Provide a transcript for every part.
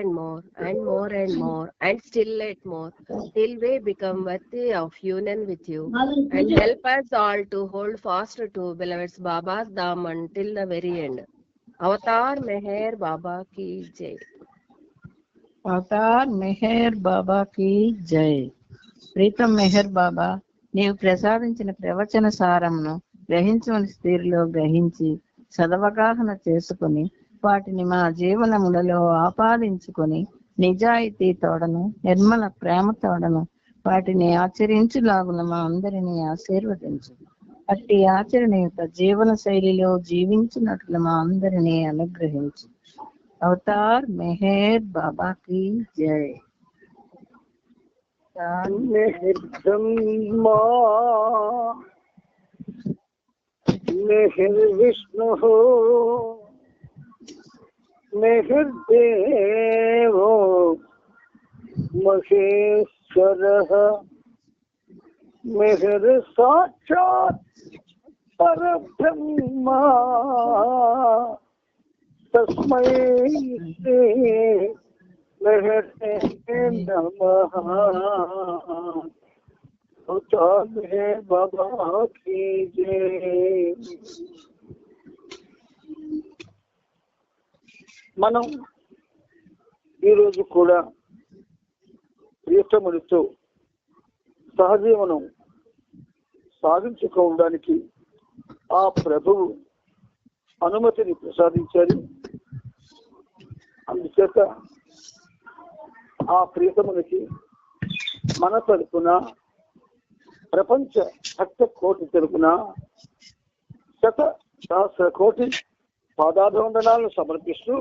and more and more and more and still yet more till we become worthy of union with you and help us all to hold fast to beloved's Baba's Dham until the very end. Avatar Meher Baba ki jai. Avatar Meher బాబాకి జై. ప్రీతం మెహర్ బాబా, నీవు ప్రసాదించిన ప్రవచన సారంను గ్రహించమని స్థితిలో గ్రహించి సదవగాహన చేసుకుని వాటిని మా జీవనములలో ఆపాదించుకొని నిజాయితీ తోడను నిర్మల ప్రేమ తోడను వాటిని ఆచరించులాగున మా అందరినీ ఆశీర్వదించు. అట్టి ఆచరణయుత జీవన శైలిలో జీవించినట్లు మా అందరినీ అనుగ్రహించు. అవతార్ మెహర్ బాబాకి జై. బ్రహ్మా మెహర్ విష్ణు మెహర్ దేవో మహేశ్వర మెహర్ సాక్షాత్ పరబ్రహ్మా తస్మై శ్రీ మెహర్ నమః. అవతార్ బాబా కీ జై. మనం ఈరోజు కూడా ప్రియతములతో సహజీవనం సాధించుకోవడానికి ఆ ప్రభువు అనుమతిని ప్రసాదించారు. అందుచేత ఆ ప్రియతమునికి మన తరపున ప్రపంచ భక్త కోటి తరపున శత సహస్ర కోటి పాదాభివందనాలను సమర్పిస్తూ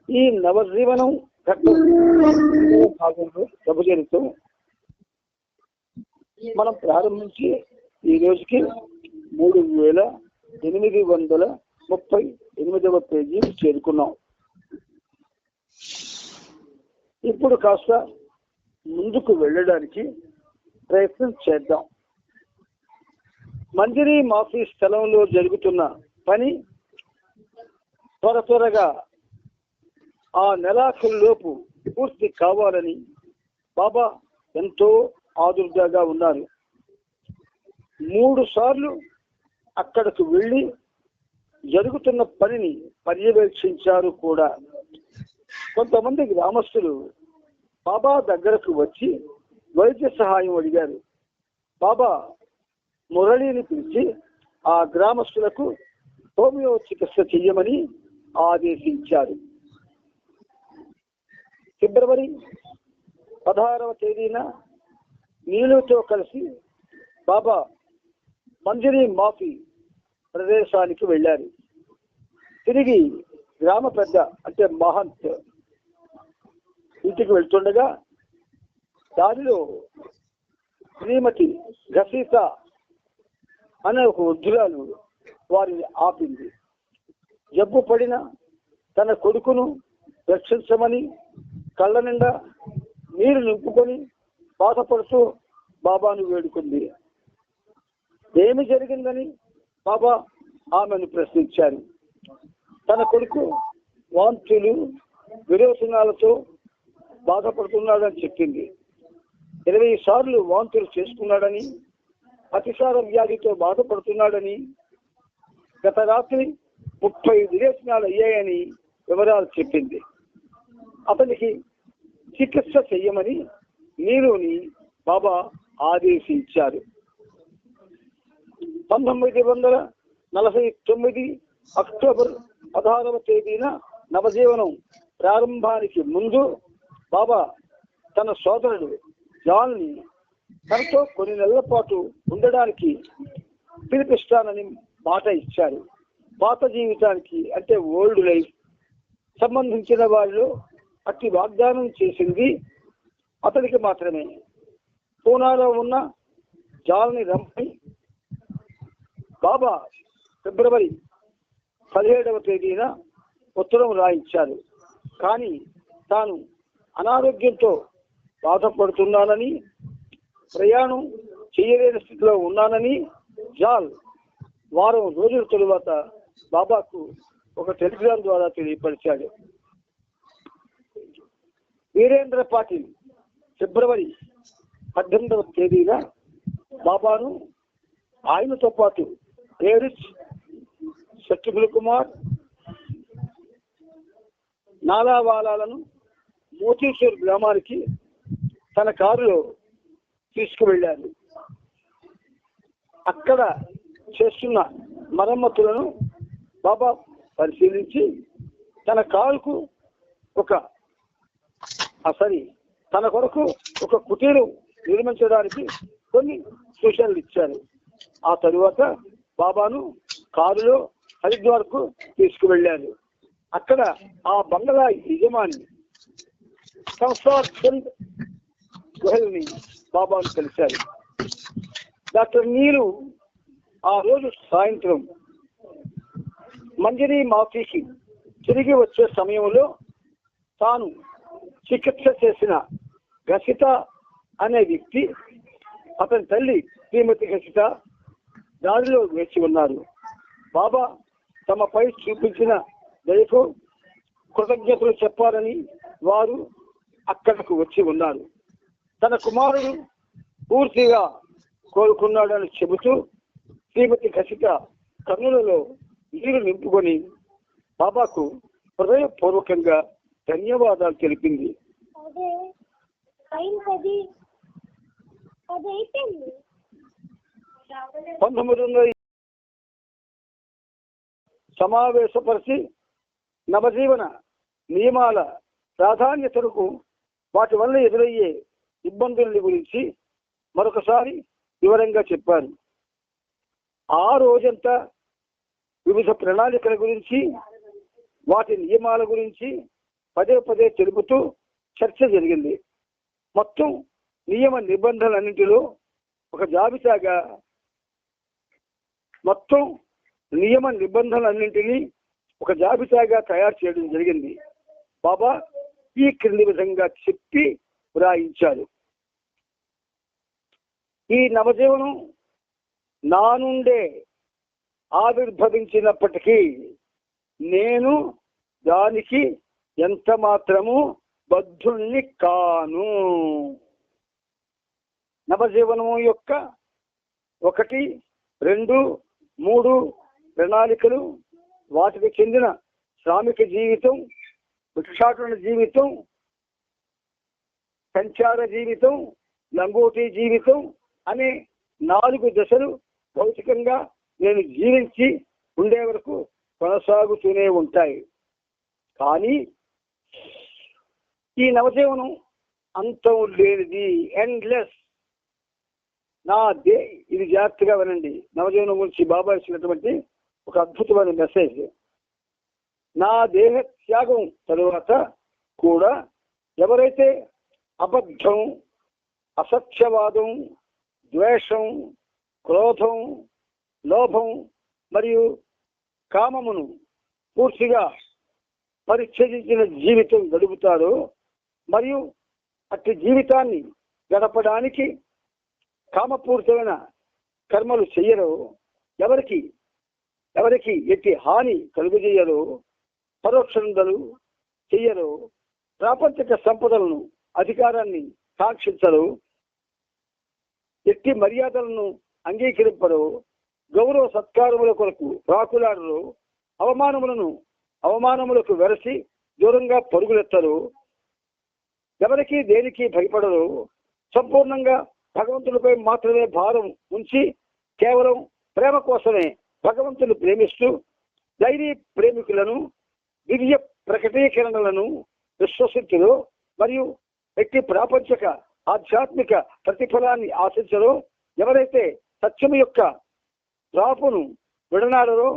ఈ నవజీవనం భాగంలో ప్రభుజనితో మనం ప్రారంభించి ఈ రోజుకి 3838వ పేజీ చేరుకున్నాం. ఇప్పుడు కాస్త ముందుకు వెళ్ళడానికి ప్రయత్నం చేద్దాం. మంజరి మాఫీ స్థలంలో జరుగుతున్న పని త్వరగా ఆ నెలాఖరులోపు పూర్తి కావాలని బాబా ఎంతో ఆదుర్దాగా ఉన్నారు. 3 సార్లు అక్కడకు వెళ్ళి జరుగుతున్న పనిని పర్యవేక్షించారు కూడా. కొంతమంది గ్రామస్తులు బాబా దగ్గరకు వచ్చి వైద్య సహాయం అడిగారు. బాబా మురళిని పిలిచి ఆ గ్రామస్తులకు హోమియో చికిత్స చెయ్యమని ఆదేశించారు. ఫిబ్రవరి 16వ తేదీన నీళ్ళతో కలిసి బాబా మంజరి మాఫీ ప్రదేశానికి వెళ్ళారు. తిరిగి గ్రామ పెద్ద అంటే మహంత్ ఇంటికి వెళ్తుండగా దానిలో శ్రీమతి ఘసీత అనే ఒక వృద్ధురాలు వారిని ఆపింది. జబ్బు పడిన తన కొడుకును రక్షించమని కళ్ళ నిండా నీరు నింపుకొని బాధపడుతూ బాబాను వేడుకుంది. ఏమి జరిగిందని బాబా ఆమెను ప్రశ్నించారు. తన కొడుకు వాంతులు విరోచనాలతో బాధపడుతున్నాడని చెప్పింది. 20 సార్లు వాంతులు చేసుకున్నాడని, అతిసార వ్యాధితో బాధపడుతున్నాడని, గత రాత్రి 30 విరేచనాలు అయ్యాయని వివరాలు చెప్పింది. అతనికి చికిత్స చెయ్యమని నీరుని బాబా ఆదేశించారు. 1949 అక్టోబర్ 16వ తేదీన నవజీవనం ప్రారంభానికి ముందు బాబా తన సోదరుడు జాన్ని తనతో కొన్ని నెలల పాటు ఉండడానికి పిలిపిస్తానని మాట ఇచ్చారు. పాత జీవితానికి అంటే ఓల్డ్ లైఫ్ సంబంధించిన వారిలో అతి వాగ్దానం చేసింది అతనికి మాత్రమే. పూనాలో ఉన్న జాల్ని రమ్మని బాబా ఫిబ్రవరి 17వ తేదీన ఉత్తరం రాయించారు. కానీ తాను అనారోగ్యంతో బాధపడుతున్నానని, ప్రయాణం చేయలేని స్థితిలో ఉన్నానని జాల్ వారం రోజుల తరువాత బాబాకు ఒక టెలిగ్రామ్ ద్వారా తెలియపరిచాడు. వీరేంద్ర పాటిల్ ఫిబ్రవరి 18వ తేదీన బాబాను ఆయనతో పాటు ఏరిచ్ శత్రుఘ్న కుమార్ నాలావాలాలను మోతీశ్వర్ గ్రామానికి తన కారులో తీసుకువెళ్ళారు. అక్కడ చేస్తున్న మరమ్మతులను బాబా పరిశీలించి తన కొరకు ఒక కుటీరం నిర్మించడానికి కొన్ని సూచనలు ఇచ్చారు. ఆ తరువాత బాబాను కారులో హరిద్వార్కు తీసుకువెళ్ళారు. అక్కడ ఆ బంగళా యజమాని సంసార్ చంద్ గోయల్ని బాబాను కలిశారు. డాక్టర్ నీలు ఆ రోజు సాయంత్రం మంజరి మాఫీకి తిరిగి వచ్చే సమయంలో తాను చికిత్స చేసిన గసిత అనే వ్యక్తి, అతని తల్లి శ్రీమతి గసిత దారిలో వేచి ఉన్నారు. బాబా తమపై చూపించిన దయకు కృతజ్ఞతలు చెప్పారని వారు అక్కడకు వచ్చి ఉన్నారు. తన కుమారుడు పూర్తిగా కోలుకున్నాడని చెబుతూ శ్రీమతి గసిత కన్నులలో నీరు నింపుకొని బాబాకు హృదయపూర్వకంగా ధన్యవాదాలు తెలిపింది. 1900 సమావేశపరిచి నవజీవన నియమాల ప్రాధాన్యతలకు వాటి వల్ల ఎదురయ్యే ఇబ్బందుల గురించి మరొకసారి వివరంగా చెప్పారు. ఆ రోజంతా వివిధ ప్రణాళికల గురించి, వాటి నియమాల గురించి పదే పదే తెలుపుతూ చర్చ జరిగింది. మొత్తం నియమ నిబంధనలన్నింటిలో ఒక జాబితాగా తయారు చేయడం జరిగింది. బాబా ఈ క్రింది విధంగా చెప్పి వ్రాయించారు. ఈ నవజీవనం నా నుండే ఆవిర్భవించినప్పటికీ నేను దానికి ఎంత మాత్రము బద్ధుణ్ణి కాను. నవజీవనము యొక్క 1, 2, 3 ప్రణాళికలు, వాటికి చెందిన శ్రామిక జీవితం, భిక్షాటన జీవితం, సంచార జీవితం, లంగోటి జీవితం అనే 4 దశలు భౌతికంగా నేను జీవించి ఉండే వరకు కొనసాగుతూనే ఉంటాయి. కానీ ఈ నవజీవనం అంతం లేనిది, ఎండ్లెస్. ఇది జాగ్రత్తగా వినండి. నవజీవనం గురించి బాబా ఇచ్చినటువంటి ఒక అద్భుతమైన మెసేజ్. నా దేహ త్యాగం తరువాత కూడా ఎవరైతే అబద్ధం, అసత్యవాదం, ద్వేషం, క్రోధం, లోభం మరియు కామమును పూర్తిగా పరిచ్ఛేదించిన జీవితం గడుపుతారో మరియు అట్టి జీవితాన్ని గడపడానికి కామపూరితమైన కర్మలు చెయ్యరో, ఎవరికి ఎట్టి హాని కలుగజేయరో, పరోక్షందలు చెయ్యరో, ప్రాపంచిక సంపదలను, అధికారాన్ని కాంక్షించరు, ఎట్టి మర్యాదలను అంగీకరింపరు, గౌరవ సత్కారముల కొరకు ప్రాకులాడరు, అవమానములకు వెరసి దూరంగా పరుగులెత్తరు, ఎవరికి దేనికి భయపడరు, సంపూర్ణంగా భగవంతుడిపై మాత్రమే భారం ఉంచి కేవలం ప్రేమ కోసమే భగవంతుని ప్రేమిస్తూ ధైర్య ప్రేమికులను, దివ్య ప్రకటీకరణలను విశ్వసించరు మరియు ఎట్టి ప్రాపంచిక ఆధ్యాత్మిక ప్రతిఫలాన్ని ఆశించరో, ఎవరైతే సత్యము యొక్క రాపును విడనాడరో,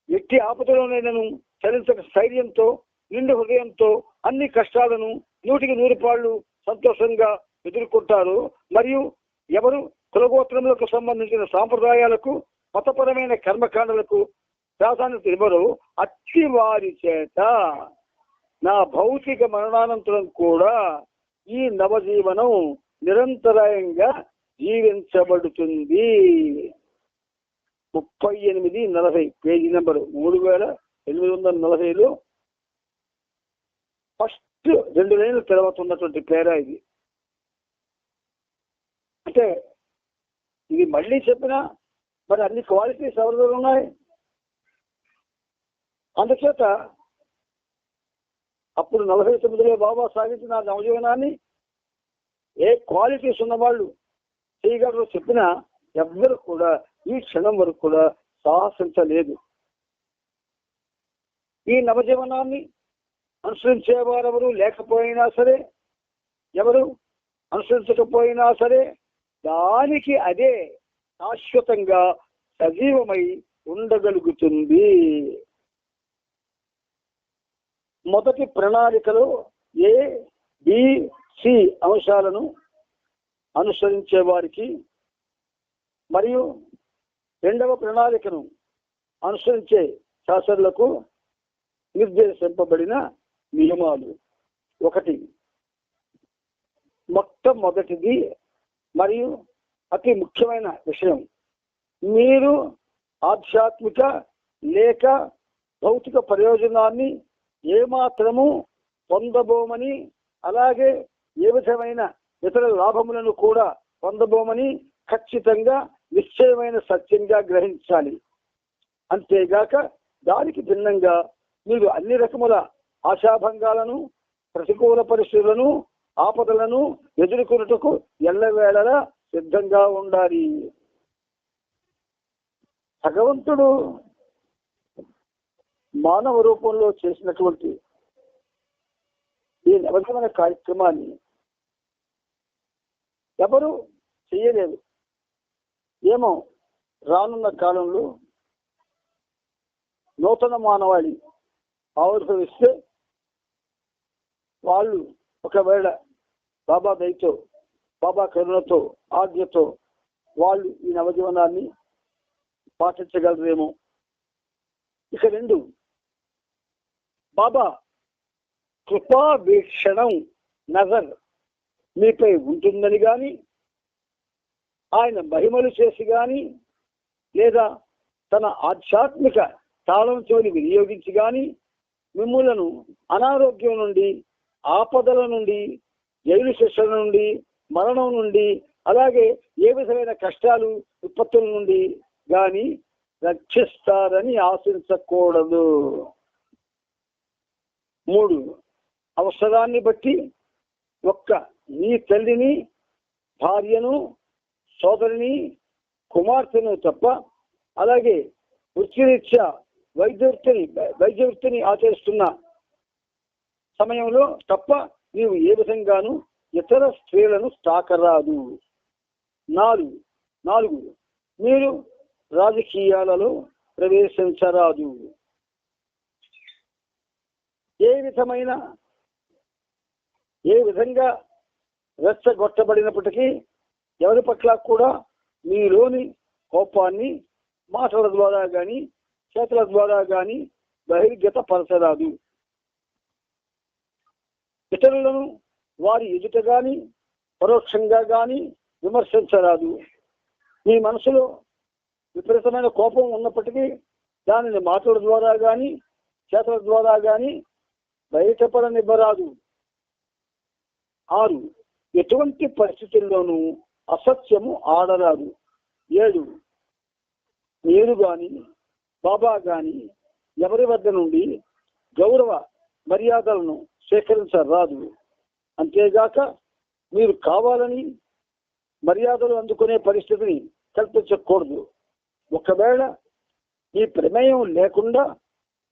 ఎట్టి ఆపదలోనైనను చలించక స్థైర్యంతో, నిండు హృదయంతో అన్ని కష్టాలను 100కి 100 పాళ్ళు సంతోషంగా ఎదుర్కొంటారు మరియు ఎవరు కులగోత్రములకు సంబంధించిన సాంప్రదాయాలకు, మతపరమైన కర్మకాండలకు ప్రాధాన్యత ఇవ్వరు, అట్టి వారి చేత నా భౌతిక మరణానంతరం కూడా ఈ నవజీవనం నిరంతరాయంగా జీవించబడుతుంది. 3840 పేజీ నెంబర్ 1840లో ఫస్ట్ 2 లైన్ల తర్వాత ఉన్నటువంటి పేరా ఇది. అంటే ఇది మళ్ళీ చెప్పినా మరి అన్ని క్వాలిటీస్ ఎవరిలో ఉన్నాయి. అందుచేత అప్పుడు 49లో బాబా సాగించిన నవజీవనాన్ని ఏ క్వాలిటీస్ ఉన్నవాళ్ళు చేయగలరో చెప్పినా ఎవ్వరు కూడా ఈ క్షణం వరకు కూడా సాహసించలేదు. ఈ నవజీవనాన్ని అనుసరించేవారెవరు లేకపోయినా సరే, ఎవరు అనుసరించకపోయినా సరే, దానికి అదే శాశ్వతంగా సజీవమై ఉండగలుగుతుంది. మొదటి ప్రణాళికలో ఏ బి సి అంశాలను అనుసరించే వారికి మరియు రెండవ ప్రణాళికను అనుసరించే శాసనలకు నిర్దేశింపబడిన నియమాలు. 1, మొట్టమొదటిది మరియు అతి ముఖ్యమైన విషయం, మీరు ఆధ్యాత్మిక లేక భౌతిక ప్రయోజనాన్ని ఏమాత్రము పొందబోమని, అలాగే ఏ విధమైన ఇతర లాభములను కూడా పొందబోమని ఖచ్చితంగా నిశ్చయమైన సత్యంగా గ్రహించాలి. అంతేగాక దానికి భిన్నంగా మీరు అన్ని రకముల ఆశాభంగాలను, ప్రతికూల పరిస్థితులను, ఆపదలను ఎదుర్కొనుటకు ఎల్లవేళలా సిద్ధంగా ఉండాలి. భగవంతుడు మానవ రూపంలో చేసినటువంటి ఈ నవజీవన కార్యక్రమాన్ని ఎవరు చేయలేదు. ఏమో రానున్న కాలంలో నూతన మానవాళి ఆవిర్భవిస్తే వాళ్ళు ఒకవేళ బాబా దయతో, బాబా కరుణతో, ఆజ్ఞతో వాళ్ళు ఈ నవజీవనాన్ని పాటించగలరేమో. ఇక 2, బాబా కృపా వీక్షణం నజర్ మీపై ఉంటుందని కానీ, ఆయన మహిమలు చేసి కానీ, లేదా తన ఆధ్యాత్మిక తాళం చెవిని వినియోగించి కానీ మిమ్ములను అనారోగ్యం నుండి, ఆపదల నుండి, జైలు శిక్షల నుండి, మరణం నుండి, అలాగే ఏ విధమైన కష్టాలు, విపత్తుల నుండి కానీ రక్షిస్తారని ఆశించకూడదు. 3, అవసరాన్ని బట్టి ఒక్క నీ తల్లిని, భార్యను, సోదరిని, కుమార్తెను తప్ప, అలాగే వృత్తిరీత్యా వైద్య వృత్తిని ఆచరిస్తున్న సమయంలో తప్ప నీవు ఏ విధంగానూ ఇతర స్త్రీలను తాకరాదు. 4, మీరు రాజకీయాలలో ప్రవేశించరాదు. ఏ విధంగా రెచ్చగొట్టబడినప్పటికీ ఎవరి పట్ల కూడా మీలోని కోపాన్ని మాటల ద్వారా కానీ, చేతుల ద్వారా కానీ బహిర్గతపరచరాదు. ఇతరులను వారి ఎదుట కానీ, పరోక్షంగా కానీ విమర్శించరాదు. మీ మనసులో విపరీతమైన కోపం ఉన్నప్పటికీ దానిని మాటల ద్వారా కానీ, చేతుల ద్వారా కానీ బయటపడనివ్వరాదు. 6, ఎటువంటి పరిస్థితుల్లోనూ అసత్యము ఆడరాదు. 7, మీరు కానీ, బాబా కానీ ఎవరి వద్ద నుండి గౌరవ మర్యాదలను స్వీకరించరాదు. అంతేగాక మీరు కావాలని మర్యాదలు అందుకునే పరిస్థితిని కల్పించకూడదు. ఒకవేళ మీ ప్రమేయం లేకుండా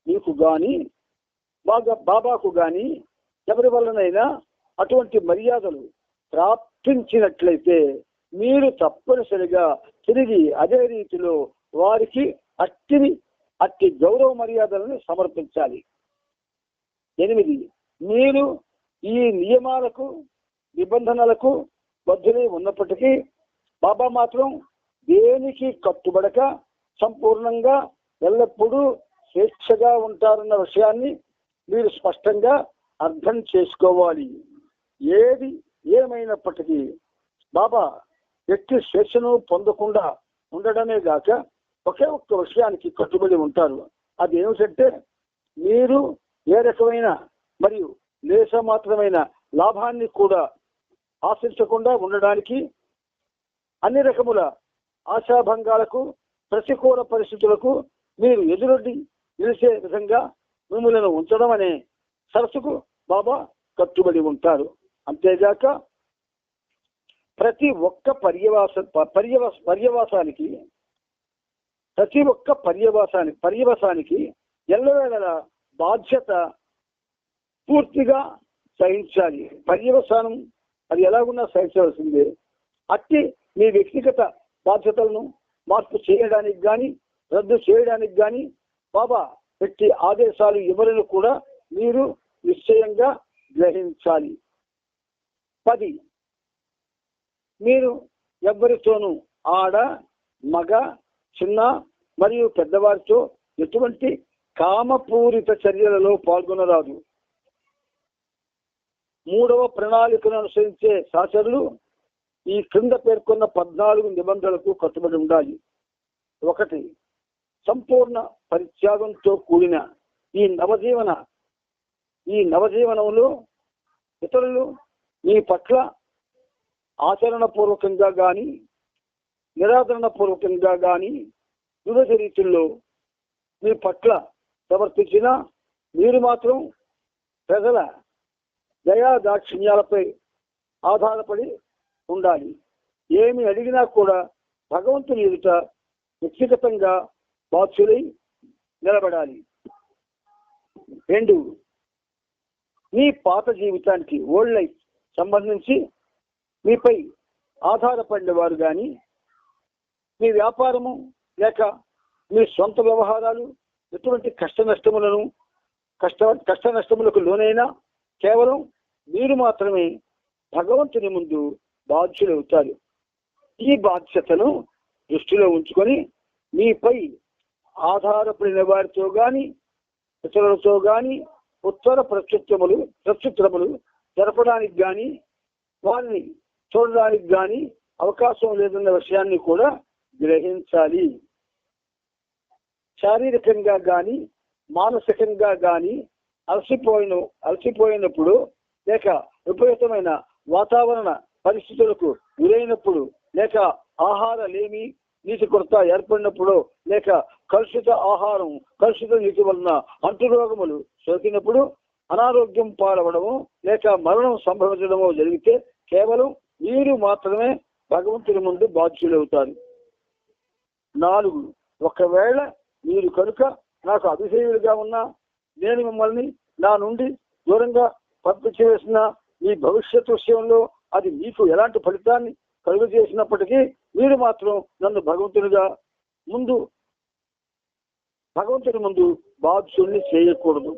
మీకు కానీ, బాబాకు కానీ ఎవరి వల్లనైనా అటువంటి మర్యాదలు ప్రాప్తించినట్లయితే మీరు తప్పనిసరిగా తిరిగి అదే రీతిలో వారికి అట్టి గౌరవ మర్యాదలను సమర్పించాలి. 8, మీరు ఈ నియమాలకు, నిబంధనలకు బద్ధులై ఉన్నప్పటికీ బాబా మాత్రం దేనికి కట్టుబడక సంపూర్ణంగా ఎల్లప్పుడూ స్వేచ్ఛగా ఉంటారన్న విషయాన్ని మీరు స్పష్టంగా అర్థం చేసుకోవాలి. ఏది ఏమైనప్పటికీ బాబా ఎట్టి స్వేచ్ఛను పొందకుండా ఉండడమే గాక ఒకే ఒక్క విషయానికి కట్టుబడి ఉంటారు. అది ఏమిటంటే మీరు ఏ రకమైన మరియు లేశ మాత్రమైన లాభాన్ని కూడా ఆశించకుండా ఉండడానికి అన్ని రకముల ఆశాభంగాలకు ప్రతికూల పరిస్థితులకు మీరు ఎదురొడ్డి నిలిచే విధంగా మిమ్మల్ని ఉంచడం అనే సరస్సుకు బాబా కట్టుబడి ఉంటారు. అంతేగాక ప్రతి ఒక్క పర్యవసానికి ఎల్లవేళ బాధ్యత పూర్తిగా సహించాలి. పర్యవసానం అది ఎలాగున్నా సహించవలసిందే. అట్టి మీ వ్యక్తిగత బాధ్యతలను మార్పు చేయడానికి కానీ రద్దు చేయడానికి కానీ బాబా పెట్టి ఆదేశాలు ఎవరిని కూడా మీరు నిశ్చయంగా గ్రహించాలి. 10 మీరు ఎవ్వరితోనూ ఆడ మగ చిన్న మరియు పెద్దవారితో ఎటువంటి కామపూరిత చర్యలలో పాల్గొనరాదు. 3వ ప్రణాళికను అనుసరించే సహచరులు ఈ క్రింద పేర్కొన్న 14 నిబంధనలకు కట్టుబడి ఉండాలి. 1 సంపూర్ణ పరిత్యాగంతో కూడిన ఈ నవజీవనంలో ఇతరులు మీ పట్ల ఆచరణ పూర్వకంగా కానీ నిరాదరణ పూర్వకంగా కానీ వివిధ రీతుల్లో మీ పట్ల ప్రవర్తించిన మీరు మాత్రం ప్రజల దయా దాక్షిణ్యాలపై ఆధారపడి ఉండాలి. ఏమి అడిగినా కూడా భగవంతుని ఎదుట వ్యక్తిగతంగా బాధ్యులై నిలబడాలి. 2 మీ పాత జీవితానికి ఓల్డ్ లైఫ్ సంబంధించి మీపై ఆధారపడిన వారు కానీ మీ వ్యాపారము లేక మీ సొంత వ్యవహారాలు ఎటువంటి కష్ట నష్టములకు లోనైనా కేవలం మీరు మాత్రమే భగవంతుని ముందు బాధ్యులవుతారు. ఈ బాధ్యతను దృష్టిలో ఉంచుకొని మీపై ఆధారపడిన వారితో కానీ ఇతరులతో కానీ ఉత్తర ప్రత్యుత్తరములు జరపడానికి కానీ వారిని చూడడానికి కానీ అవకాశం లేదన్న విషయాన్ని కూడా గ్రహించాలి. శారీరకంగా కానీ మానసికంగా కానీ అలసిపోయినప్పుడు లేక విపరీతమైన వాతావరణ పరిస్థితులకు గురైనప్పుడు లేక ఆహార లేమి నీటి కొరత ఏర్పడినప్పుడు లేక కలుషిత ఆహారం కలుషిత నీటి వలన అంటురోగములు సోకినప్పుడు అనారోగ్యం పాలవడము లేక మరణం సంభవించడమో జరిగితే కేవలం మీరు మాత్రమే భగవంతుని ముందు బాధ్యులవుతారు. 4 ఒకవేళ మీరు కనుక నాకు అభిషేకులుగా ఉన్నా నేను మిమ్మల్ని నా నుండి దూరంగా పంపించేసిన మీ భవిష్యత్ విషయంలో అది మీకు ఎలాంటి ఫలితాన్ని కలుగు చేసినప్పటికీ మీరు మాత్రం నన్ను భగవంతుని ముందు బాధ్యుల్ని చేయకూడదు.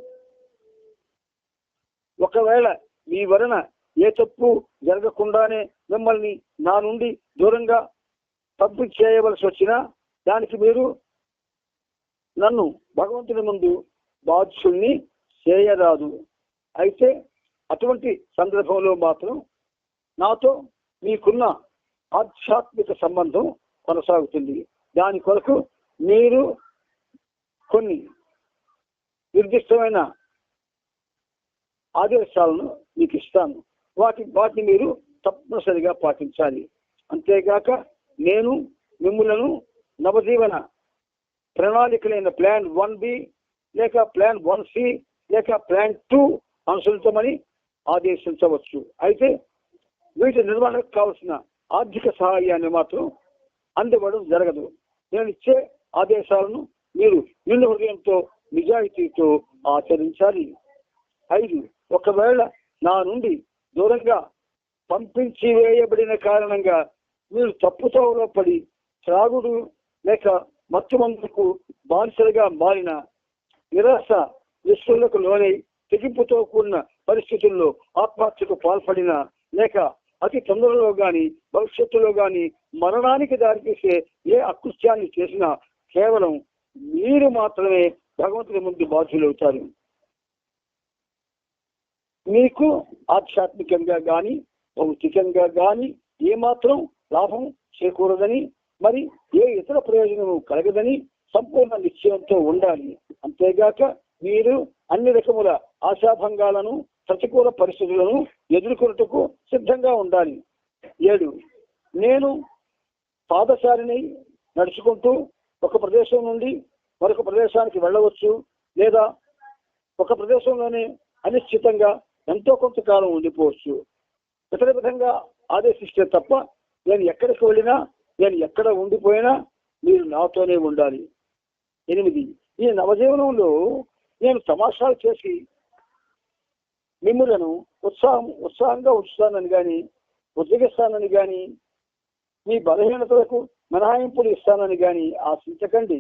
ఒకవేళ మీ వలన ఏ తప్పు జరగకుండానే మిమ్మల్ని నా నుండి దూరంగా పంపించేయవలసి వచ్చినా దానికి మీరు నన్ను భగవంతుని ముందు బాధ్యుల్ని చేయరాదు. అయితే అటువంటి సందర్భంలో మాత్రం నాతో మీకున్న ఆధ్యాత్మిక సంబంధం కొనసాగుతుంది. దాని కొరకు మీరు కొన్ని నిర్దిష్టమైన ఆదేశాలను మీకు ఇస్తాను. వాటిని మీరు తప్పనిసరిగా పాటించాలి. అంతేగాక నేను మిమ్ములను నవజీవన ప్రణాళికలైన ప్లాన్ 1B లేక ప్లాన్ 1C లేక ప్లాన్ 2 అనుసరించమని ఆదేశించవచ్చు. అయితే వీటి నిర్వహణకు కావలసిన ఆర్థిక సహాయాన్ని మాత్రం అందివ్వడం జరగదు. నేను ఇచ్చే ఆదేశాలను మీరు నిండు హృదయంతో నిజాయితీతో ఆచరించాలి. 5 ఒకవేళ నా నుండి దూరంగా పంపించి వేయబడిన కారణంగా మీరు తప్పుతోవలో పడి త్రాగుడు లేక మత్తు మందులకు బానిసలుగా మారిన నిరాశ నిస్సులకు లోనై తెగింపుతో కూడిన పరిస్థితుల్లో ఆత్మహత్యకు పాల్పడిన లేక అతి తొందరలో గాని భవిష్యత్తులో గాని మరణానికి దారితీసే ఏ అకృత్యాన్ని చేసినా కేవలం మీరు మాత్రమే భగవంతుని ముందు బాధ్యులవుతారు. మీకు ఆధ్యాత్మికంగా గాని భౌతికంగా గాని ఏమాత్రం లాభం చేకూరదని మరి ఏ ఇతర ప్రయోజనము కలగదని సంపూర్ణ నిశ్చయంతో ఉండాలి. అంతేగాక మీరు అన్ని రకముల ఆశాభంగాలను ప్రతికూల పరిస్థితులను ఎదుర్కొనుటకు సిద్ధంగా ఉండాలి. 7 నేను పాదచారిని నడుచుకుంటూ ఒక ప్రదేశం నుండి మరొక ప్రదేశానికి వెళ్ళవచ్చు, లేదా ఒక ప్రదేశంలోనే అనిశ్చితంగా ఎంతో కొంతకాలం ఉండిపోవచ్చు. ఇతర విధంగా ఆదేశిస్తే తప్ప నేను ఎక్కడికి వెళ్ళినా, నేను ఎక్కడ ఉండిపోయినా మీరు నాతోనే ఉండాలి. 8 ఈ నవజీవనంలో నేను తమాషాలు చేసి మిమ్ములను ఉత్సాహంగా ఉంచుతానని కానీ, ఉద్యోగిస్తానని కానీ, మీ బలహీనతలకు మినహాయింపులు ఇస్తానని కానీ ఆశించకండి.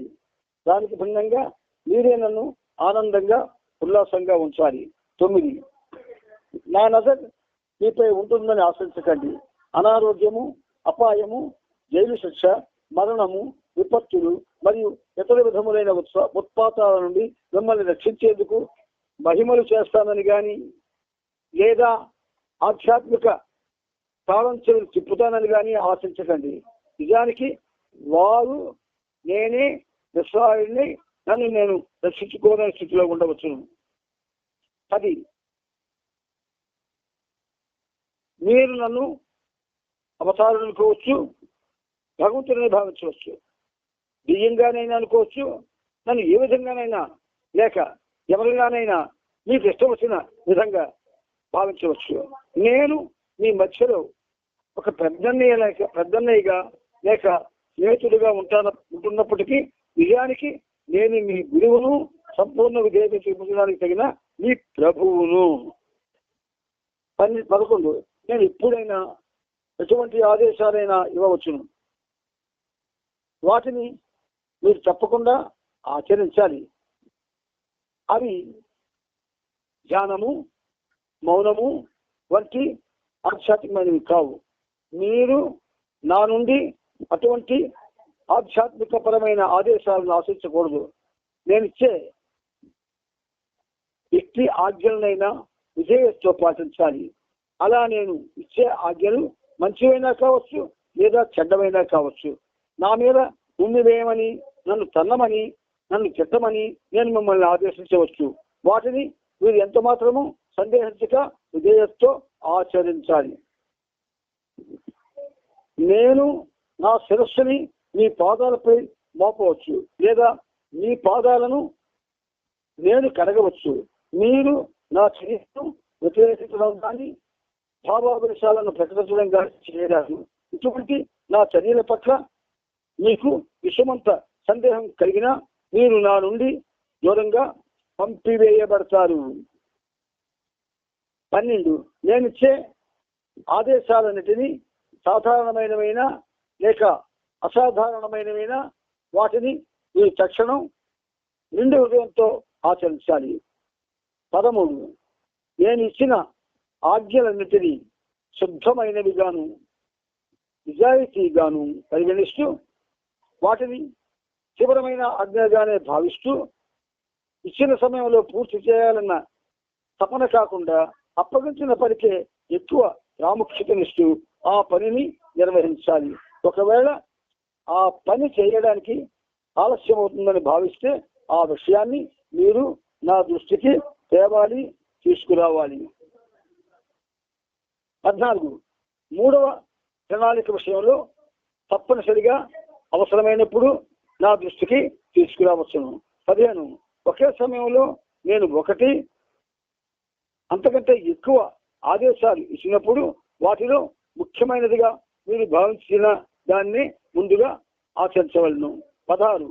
దానికి భిన్నంగా మీరే నన్ను ఆనందంగా ఉల్లాసంగా ఉంచాలి. 9 నా నజర్ మీపై ఉంటుందని ఆశించకండి. అనారోగ్యము, అపాయము, జైలు శిక్ష, మరణము, విపత్తులు మరియు ఇతర విధములైన ఉత్పాతాల నుండి మిమ్మల్ని రక్షించేందుకు మహిమలు చేస్తానని కానీ, లేదా ఆధ్యాత్మిక తాళంచెవులు తిప్పుతానని కానీ ఆశించకండి. నిజానికి వారు నేనే నిస్సహాయుడిని, నన్ను నేను రక్షించుకోలేని స్థితిలో ఉండవచ్చును. 10 మీరు నన్ను అవతారం అనుకోవచ్చు, భగవంతుడిని భావించవచ్చు, బియ్యంగానైనా అనుకోవచ్చు, నన్ను ఏ విధంగానైనా లేక ఎవరిగానైనా మీకు ఇష్టం వచ్చిన విధంగా భావించవచ్చు. నేను మీ మధ్యలో ఒక పెద్దన్నయ్యగా లేక స్నేహితుడిగా ఉంటున్నప్పటికీ నిజానికి నేను మీ గురువును, సంపూర్ణ విధేయత చూపించడానికి తగిన మీ ప్రభువును. 11 నేను ఎప్పుడైనా ఎటువంటి ఆదేశాలైనా ఇవ్వవచ్చును, వాటిని మీరు తప్పకుండా ఆచరించాలి. అవి ధ్యానము, మౌనము వంటి ఆధ్యాత్మికమైనవి కావు. మీరు నా నుండి అటువంటి ఆధ్యాత్మిక పరమైన ఆదేశాలను ఆశించకూడదు. నేను ఇచ్చే వ్యక్తి ఆజ్ఞలనైనా విధేయతతో పాటించాలి. అలా నేను ఇచ్చే ఆజ్ఞలు మంచివైనా కావచ్చు, లేదా చెడ్డమైనా కావచ్చు. నా మీద ఉమ్మివేయమని, నన్ను తన్నమని, నన్ను తిట్టమని నేను మిమ్మల్ని ఆదేశించవచ్చు. వాటిని మీరు ఎంత మాత్రము సందేహించక విధేయతతో ఆచరించాలి. నేను నా శిరస్సుని మీ పాదాలపై మోపవచ్చు, లేదా మీ పాదాలను నేను కడగవచ్చు. మీరు నా చర్యను వ్యతిరేకించడం కానీ, భావాభిషాలను ప్రకటించడం కానీ చేయరాదు. ఇటువంటి నా చర్యల పట్ల మీకు విషమంత సందేహం కలిగినా మీరు నా నుండి దూరంగా పంపివేయబడతారు. 12 నేనిచ్చే ఆదేశాలన్నిటినీ సాధారణమైనవైనా లేక అసాధారణమైనవైనా వాటిని మీరు తక్షణం నిండు హృదయంతో ఆచరించాలి. 13 నేను ఇచ్చిన ఆజ్ఞలన్నిటినీ శుద్ధమైనవిగాను నిజాయితీగాను పరిగణిస్తూ వాటిని తీవ్రమైన ఆజ్ఞగానే భావిస్తూ ఇచ్చిన సమయంలో పూర్తి చేయాలన్న తపన కాకుండా అప్పగించిన పనికే ఎక్కువ ప్రాముఖ్యతనిస్తూ ఆ పనిని నిర్వహించాలి. ఒకవేళ ఆ పని చేయడానికి ఆలస్యం అవుతుందని భావిస్తే ఆ విషయాన్ని మీరు నా దృష్టికి తేవాలి, తీసుకురావాలి. 14 మూడవ ప్రణాళిక విషయంలో తప్పనిసరిగా అవసరమైనప్పుడు నా దృష్టికి తీసుకురావచ్చును. 15 ఒకే సమయంలో నేను ఒకటి అంతకంటే ఎక్కువ ఆదేశాలు ఇచ్చినప్పుడు వాటిలో ముఖ్యమైనదిగా మీరు భావించిన దాన్ని ముందుగా ఆచరించవలను. 16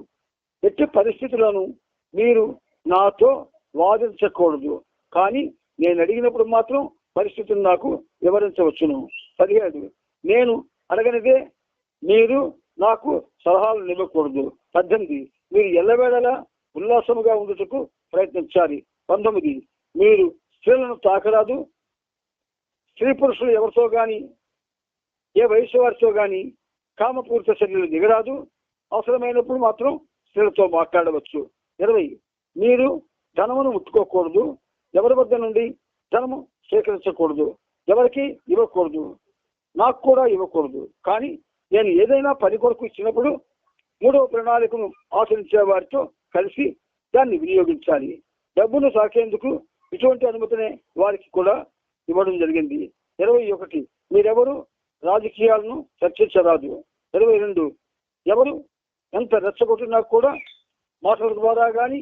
ఎట్టి పరిస్థితులను మీరు నాతో వాదించకూడదు, కానీ నేను అడిగినప్పుడు మాత్రం పరిస్థితులు నాకు వివరించవచ్చును. 17 నేను అడగనిదే మీరు నాకు సలహాలు ఇవ్వకూడదు. 18 మీరు ఎల్లవేళలా ఉల్లాసముగా ఉండుటకు ప్రయత్నించాలి. 19 మీరు స్త్రీలను తాకరాదు. స్త్రీ పురుషులు ఎవరితో గాని, ఏ వయసు వారితో గాని కామపూరిత చర్యలు దిగరాదు. అవసరమైనప్పుడు మాత్రం స్త్రీలతో మాట్లాడవచ్చు. 20 మీరు ధనమును ముట్టుకోకూడదు. ఎవరి వద్ద నుండి ధనము స్వీకరించకూడదు, ఎవరికి ఇవ్వకూడదు, నాకు కూడా ఇవ్వకూడదు. కానీ నేను ఏదైనా పని కొరకు ఇచ్చినప్పుడు మూడవ ప్రణాళికను ఆచరించే వారితో కలిసి దాన్ని వినియోగించాలి. డబ్బును సాకేందుకు ఇటువంటి అనుమతినే వారికి కూడా ఇవ్వడం జరిగింది. 21 మీరెవరు రాజకీయాలను చర్చించరాదు. 22 ఎవరు ఎంత రెచ్చగొట్టినా కూడా మాటల ద్వారా గాని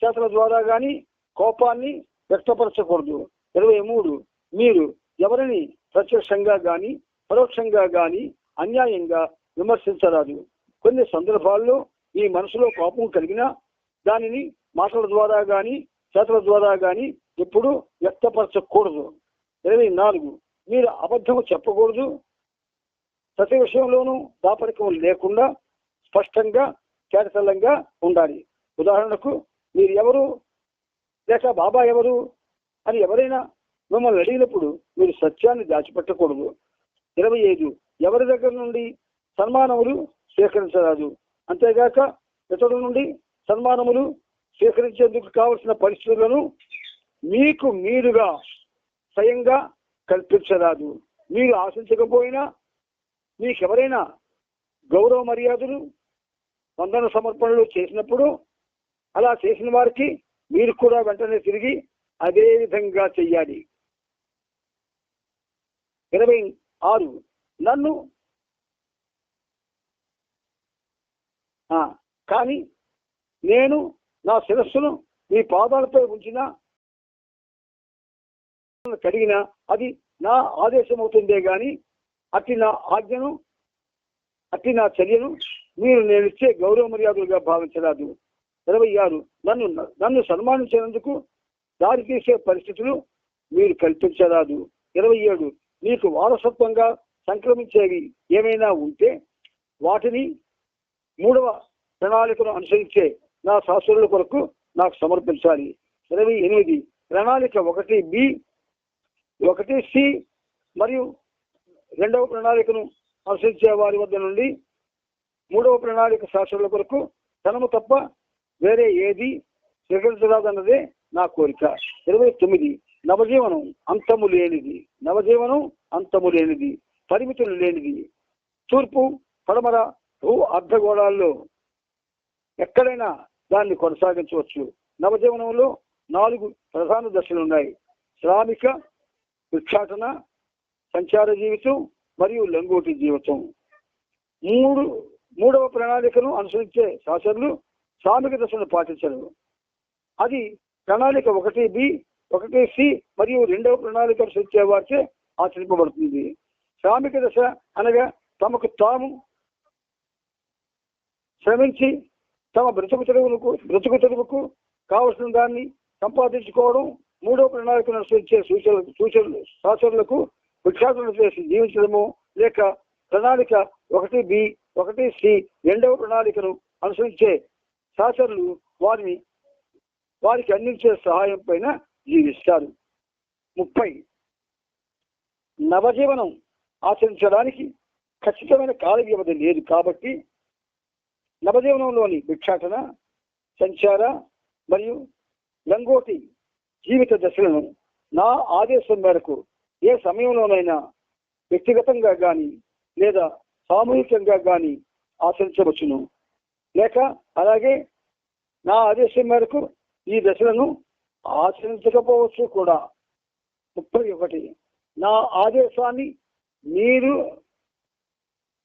చేతల ద్వారా గాని కోపాన్ని వ్యక్తపరచకూడదు. 23 మీరు ఎవరిని ప్రత్యక్షంగా గాని పరోక్షంగా గాని అన్యాయంగా విమర్శించరాదు. కొన్ని సందర్భాల్లో ఈ మనసులో కోపం కలిగినా దానిని మాటల ద్వారా గాని చేతల ద్వారా గాని ఎప్పుడు వ్యక్తపరచకూడదు. 24 మీరు అబద్ధం చెప్పకూడదు. ప్రతి విషయంలోనూ దాపరికం లేకుండా స్పష్టంగా కేటతల్లంగా ఉండాలి. ఉదాహరణకు మీరు ఎవరు లేక బాబా ఎవరు అని ఎవరైనా మిమ్మల్ని అడిగినప్పుడు మీరు సత్యాన్ని దాచిపెట్టకూడదు. 25 ఎవరి దగ్గర నుండి సన్మానములు స్వీకరించరాదు. అంతేగాక ఇతరుల నుండి సన్మానములు స్వీకరించేందుకు కావలసిన పరిస్థితులను మీకు మీరుగా స్వయంగా కల్పించరాదు. మీరు ఆశించకపోయినా మీకెవరైనా గౌరవ మర్యాదలు వందన సమర్పణలు చేసినప్పుడు అలా చేసిన వారికి మీరు కూడా వెంటనే తిరిగి అదే విధంగా చెయ్యాలి. 26 నన్ను కానీ నేను నా శిరస్సును మీ పాదాలపై ఉంచినా కడిగినా అది నా ఆదేశం అవుతుందే గాని అట్టి నా ఆజ్ఞను అట్టి నా చర్యను మీరు నేను ఇచ్చే గౌరవ మర్యాదలుగా భావించరాదు. 26 నన్ను సన్మానించినందుకు దారి తీసే పరిస్థితులు మీరు కల్పించరాదు. 27 మీకు వారసత్వంగా సంక్రమించేవి ఏమైనా ఉంటే వాటిని 3వ ప్రణాళికను అనుసరించే నా శాస్త్రుల కొరకు నాకు సమర్పించాలి. 28 ప్రణాళిక 1B 1C మరియు 2వ ప్రణాళికను అనుసరించే వారి వద్ద నుండి 3వ ప్రణాళిక శాస్త్రుల కొరకు ధనము తప్ప వేరే ఏది స్వీకరించరాదన్నదే నా కోరిక. 29 నవజీవనం అంతము లేనిది. నవజీవనం అంతము లేనిది, పరిమితులు లేనిది. తూర్పు పడమర భూ అర్ధగోళాల్లో ఎక్కడైనా దాన్ని కొనసాగించవచ్చు. నవజీవనంలో 4 ప్రధాన దశలు ఉన్నాయి. శ్రామిక, భిక్షాటన, సంచార జీవితం మరియు లంగోటి జీవితం. 3వ ప్రణాళికను అనుసరించే శాసనలు శ్రామిక దశను పాటించరు. అది ప్రణాళిక 1B 1C మరియు 2వ ప్రణాళిక అనుసరించే వారిచే ఆచరింపబడుతుంది. శ్రామిక దశ అనగా తమకు తాము శ్రమించి తమ బ్రతుకు తెరువుకు కావలసిన దాన్ని సంపాదించుకోవడం. 3వ ప్రణాళికను అనుసరించే శాసనలకు భిక్షాటన చేసి జీవించడము లేక ప్రణాళిక 1B 1C 2వ ప్రణాళికను అనుసరించే శాసనలు వారికి అందించే సహాయం పైన జీవిస్తారు. 30 నవజీవనం ఆచరించడానికి ఖచ్చితమైన కాల వ్యవధి లేదు కాబట్టి నవజీవనంలోని భిక్షాటన, సంచార మరియు లంగోటి జీవిత దశలను నా ఆదేశం మేరకు ఏ సమయంలోనైనా వ్యక్తిగతంగా గాని లేదా సామూహికంగా గాని ఆచరించవచ్చును. లేక అలాగే నా ఆదేశం మేరకు ఈ దశలను ఆచరించకపోవచ్చు కూడా. 31 నా ఆదేశాన్ని మీరు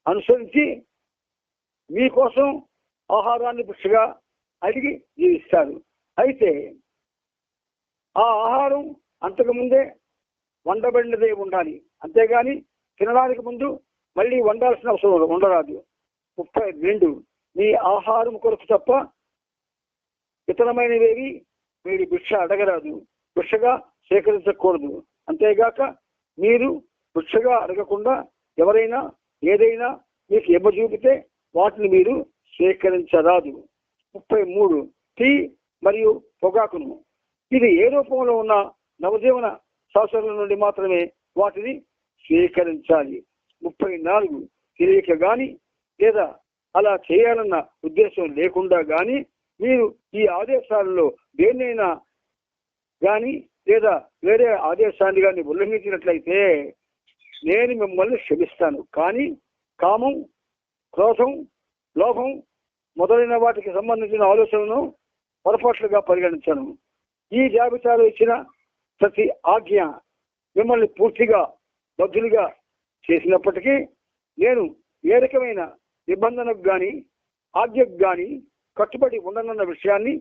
అనుసరించి మీకోసం ఆహారాన్ని భిక్షగా అడిగి జీవిస్తారు. అయితే ఆ ఆహారం అంతకుముందే వండబడినదే ఉండాలి. అంతేగాని తినడానికి ముందు మళ్ళీ వండాల్సిన అవసరం ఉండరాదు. 32 మీ ఆహారం కొరకు తప్ప ఇతరమైనవేవి మీరు భిక్ష అడగరాదు, భిక్షగా సేకరించకూడదు. అంతేగాక మీరు భిక్షగా అడగకుండా ఎవరైనా ఏదైనా మీకు ఇవ్వజూపితే వాటిని మీరు స్వీకరించరాదు. 33 టీ మరియు పొగాకును ఇది ఏ రూపంలో ఉన్న నవజీవన శాస్త్రాల నుండి మాత్రమే వాటిని స్వీకరించాలి. 34 తెలియక గాని లేదా అలా చేయాలన్న ఉద్దేశం లేకుండా గాని మీరు ఈ ఆదేశాలలో దేన్నైనా గాని లేదా వేరే ఆదేశాన్ని కానీ ఉల్లంఘించినట్లయితే నేను మిమ్మల్ని క్షమిస్తాను. కానీ కామం, క్రోధం, లోభం మొదలైన వాటికి సంబంధించిన ఆలోచనను పొరపాట్లుగా పరిగణించను. ఈ జాబితాలో ఇచ్చిన ప్రతి ఆజ్ఞ మిమ్మల్ని పూర్తిగా బద్ధులుగా చేసినప్పటికీ నేను ఏ రకమైన నిబంధనకు గాని ఆజ్ఞకు గాని కట్టుబడి ఉండనన్న విషయాన్ని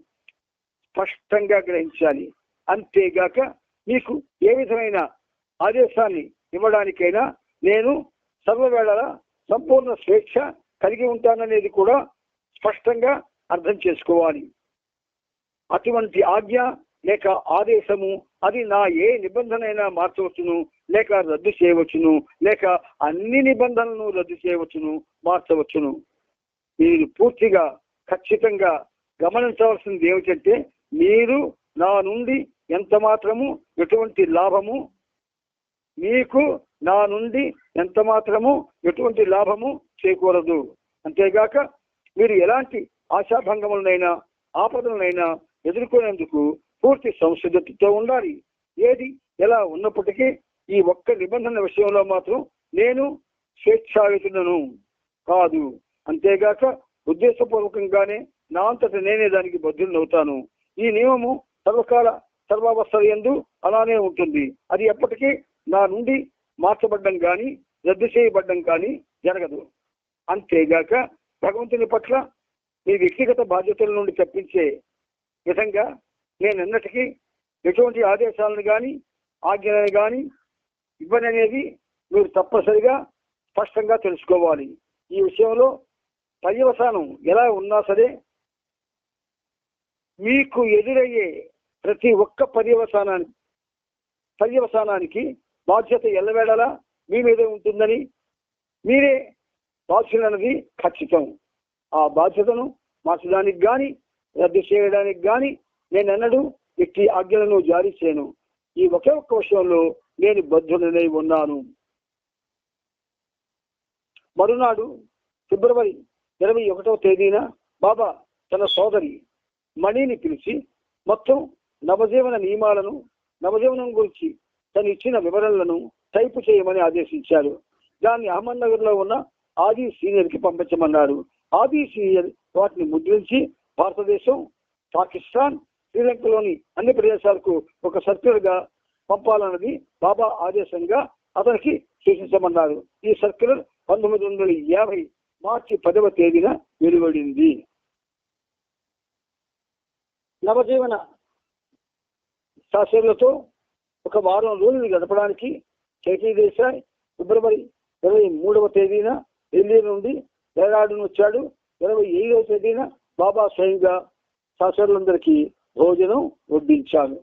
స్పష్టంగా గ్రహించాలి. అంతేగాక మీకు ఏ విధమైన ఆదేశాన్ని ఇవ్వడానికైనా నేను సర్వవేళలా సంపూర్ణ స్వేచ్ఛ కలిగి ఉంటాననేది కూడా స్పష్టంగా అర్థం చేసుకోవాలి. అటువంటి ఆజ్ఞ లేక ఆదేశము అది నా ఏ నిబంధన అయినా మార్చవచ్చును, లేక రద్దు చేయవచ్చును, లేక అన్ని నిబంధనలను రద్దు చేయవచ్చును, మార్చవచ్చును. మీరు పూర్తిగా ఖచ్చితంగా గమనించవలసింది ఏమిటంటే, మీరు నా నుండి ఎంత మాత్రము ఎటువంటి లాభము, మీకు నా నుండి ఎంత మాత్రము ఎటువంటి లాభము చేయకూడదు. అంతేగాక మీరు ఎలాంటి ఆశాభంగములనైనా ఆపదలనైనా ఎదుర్కొనేందుకు పూర్తి సంసిద్ధతతో ఉండాలి. ఏది ఎలా ఉన్నప్పటికీ ఈ ఒక్క నిబంధన విషయంలో మాత్రం నేను స్వేచ్ఛాయుతులను కాదు. అంతేగాక ఉద్దేశపూర్వకంగానే నా అంతట నేనే దానికి బద్ధులవుతాను. ఈ నియమము సర్వకాల సర్వావస్థ యందు అలానే ఉంటుంది. అది ఎప్పటికీ నా నుండి మార్చబడ్డం కానీ రద్దు చేయబడ్డం కానీ జరగదు. అంతేగాక భగవంతుని పట్ల మీ వ్యక్తిగత బాధ్యతల నుండి తప్పించే విధంగా నేనెన్నటికీ ఎటువంటి ఆదేశాలను కానీ ఆజ్ఞలను కానీ ఇవ్వననేది మీరు తప్పనిసరిగా స్పష్టంగా తెలుసుకోవాలి. ఈ విషయంలో పర్యవసానం ఎలా ఉన్నా సరే మీకు ఎదురయ్యే ప్రతి ఒక్క పర్యవసానానికి బాధ్యత ఎల్లవేళలా మీ మీదే ఉంటుందని మీరే బాధ్యులన్నది ఖచ్చితం. ఆ బాధ్యతను మార్చడానికి కానీ రద్దు చేయడానికి కానీ నేను ఎన్నడూ ఎట్టి ఆజ్ఞలను జారీ చేయను. ఈ ఒకే ఒక్క విషయంలో నేను బద్ధుడనై ఉన్నాను. మరునాడు ఫిబ్రవరి 21వ తేదీన బాబా తన సోదరి మణిని పిలిచి మొత్తం నవజీవన నియమాలను, నవజీవనం గురించి తను ఇచ్చిన వివరణలను టైపు చేయమని ఆదేశించారు. దాన్ని అహ్మద్నగర్ లో ఉన్న ఆది సీనియర్ కి పంపించమన్నారు. ఆది సీనియర్ వాటిని ముద్రించి భారతదేశం, పాకిస్తాన్, శ్రీలంకలోని అన్ని ప్రదేశాలకు ఒక సర్క్యులర్ గా పంపాలన్నది బాబా ఆదేశంగా అతనికి సూచించమన్నారు. ఈ సర్క్యులర్ 1950 మార్చి 10వ తేదీన వెలువడింది. నవజీవన శాస్త్రులతో ఒక వారం రోజులు గడపడానికి చైతన్య దేశాయ్ ఫిబ్రవరి 23వ తేదీన ఢిల్లీ నుండి డెహ్రాడూన్ వచ్చాడు. 25వ తేదీన బాబా స్వయంగా శాస్త్రులందరికీ భోజనం వడ్డించారు.